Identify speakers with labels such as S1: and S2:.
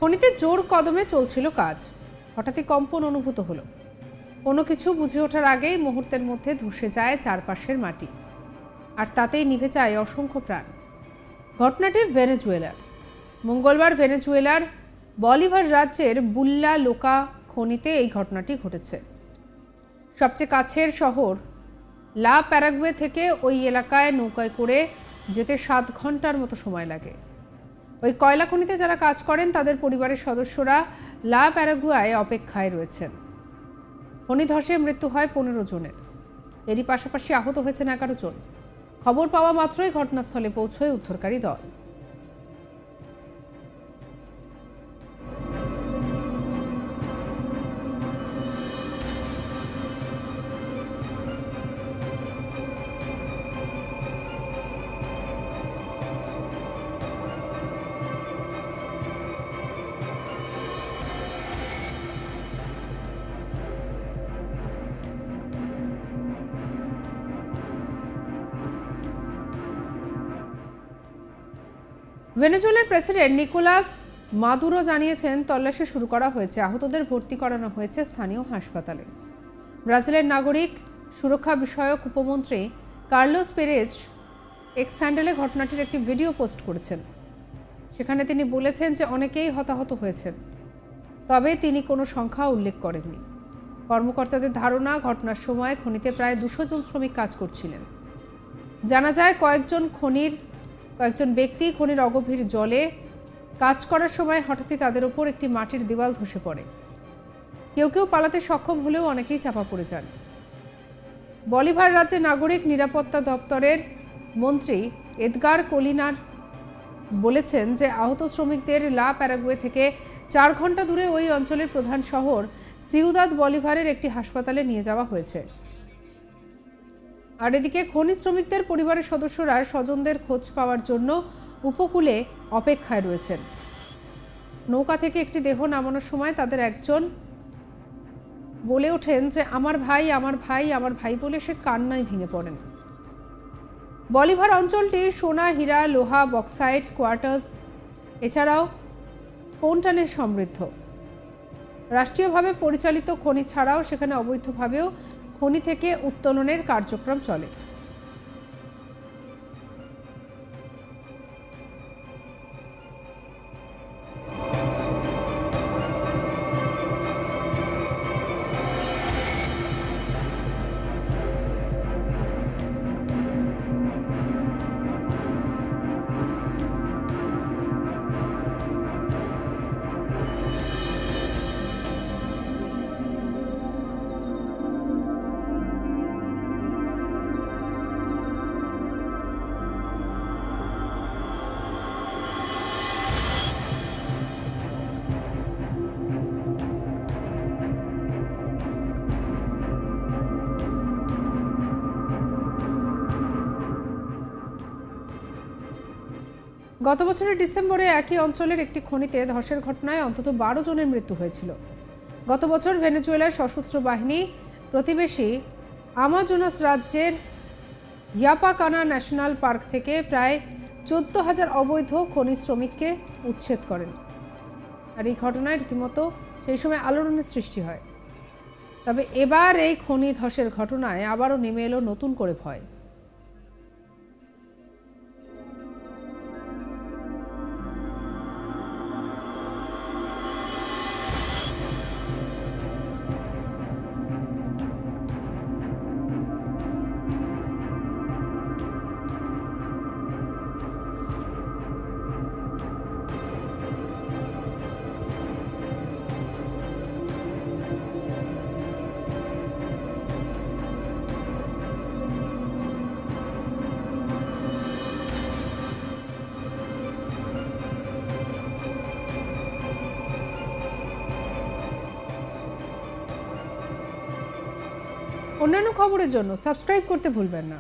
S1: খনিতে জোর কদমে চলছিল কাজ, হঠাৎই কম্পন অনুভূত হলো। কোনো কিছু বুঝে ওঠার আগেই মুহূর্তের মধ্যে ধসে যায় চারপাশের মাটি, আর তাতেই নিভে যায় অসংখ্য প্রাণ। ঘটনাটি ভেনেজুয়েলার। মঙ্গলবার ভেনেজুয়েলার বলিভার রাজ্যের বুল্লা লোকা খনিতে এই ঘটনাটি ঘটেছে। সবচেয়ে কাছের শহর লা প্যারাগুয়ে থেকে ওই এলাকায় নৌকায় করে যেতে 7 ঘন্টার মতো সময় লাগে। ওই কয়লা খনিতে যারা কাজ করেন তাদের পরিবারের সদস্যরা লা প্যারাগুয়ায় অপেক্ষায় রয়েছেন। খনি ধসে মৃত্যু হয় 15 জনের, এরই পাশাপাশি আহত হয়েছেন 11 জন। খবর পাওয়া মাত্রই ঘটনাস্থলে পৌঁছয় উদ্ধারকারী দল। ভেনেজুয়েলার প্রেসিডেন্ট নিকোলাস মাদুরো জানিয়েছেন তল্লাশি শুরু করা হয়েছে, আহতদের ভর্তি করানো হয়েছে স্থানীয় হাসপাতালে। ব্রাজিলের নাগরিক সুরক্ষা বিষয়ক উপমন্ত্রী কার্লোস পেরেজ এক্স হ্যান্ডেলে ঘটনাটির একটি ভিডিও পোস্ট করেছেন। সেখানে তিনি বলেছেন যে অনেকেই হতাহত হয়েছেন, তবে তিনি কোনো সংখ্যা উল্লেখ করেননি। কর্মকর্তাদের ধারণা, ঘটনার সময় খনিতে প্রায় 200 জন শ্রমিক কাজ করছিলেন। জানা যায় কয়েকজন ব্যক্তি খনির অগভীর জলে কাজ করার সময় হঠাৎই তাদের উপর একটি মাটির দেওয়াল ধসে পড়ে। কেউ কেউ পালাতে সক্ষম হলেও অনেকেই চাপা পড়ে যান। বলিভার রাজ্যের নাগরিক নিরাপত্তা দপ্তরের মন্ত্রী এদগার কোলিনার বলেছেন যে আহত শ্রমিকদের লা প্যারাগুয়ে থেকে 4 ঘন্টা দূরে ওই অঞ্চলের প্রধান শহর সিউদাদ বলিভারের একটি হাসপাতালে নিয়ে যাওয়া হয়েছে। আর এদিকে খনি শ্রমিকদের পরিবারের সদস্যরা স্বজনদের খোঁজ পাওয়ার জন্য উপকূলে অপেক্ষায় রয়েছেন। নৌকা থেকে একটি দেহ নামানোর সময় তাদের একজন বলে ওঠেন যে আমার ভাই, আমার ভাই, আমার ভাই বলে সে কান্নায় ভেঙে পড়েন। বলিভার অঞ্চলটি সোনা, হীরা, লোহা, বক্সাইট, কোয়ার্টার্স এছাড়াও কোনটানের সমৃদ্ধ। রাষ্ট্রীয়ভাবে পরিচালিত খনি ছাড়াও সেখানে অবৈধভাবেও খনি থেকে উত্তোলনের কার্যক্রম চলে। গত বছরের ডিসেম্বরে একই অঞ্চলের একটি খনিতে ধসের ঘটনায় অন্তত 12 জনের মৃত্যু হয়েছিল। গত বছর ভেনেজুয়েলার সশস্ত্র বাহিনী প্রতিবেশী আমাজোনাস রাজ্যের ইয়াপাকানা ন্যাশনাল পার্ক থেকে প্রায় 14,000 অবৈধ খনি শ্রমিককে উচ্ছেদ করেন। আর এই ঘটনায় রীতিমতো সেই সময় আলোড়নের সৃষ্টি হয়। তবে এবার এই খনি ধসের ঘটনায় আবারও নেমে এলো নতুন করে ভয়। অন্যান্য খবরের জন্য সাবস্ক্রাইব করতে ভুলবেন না।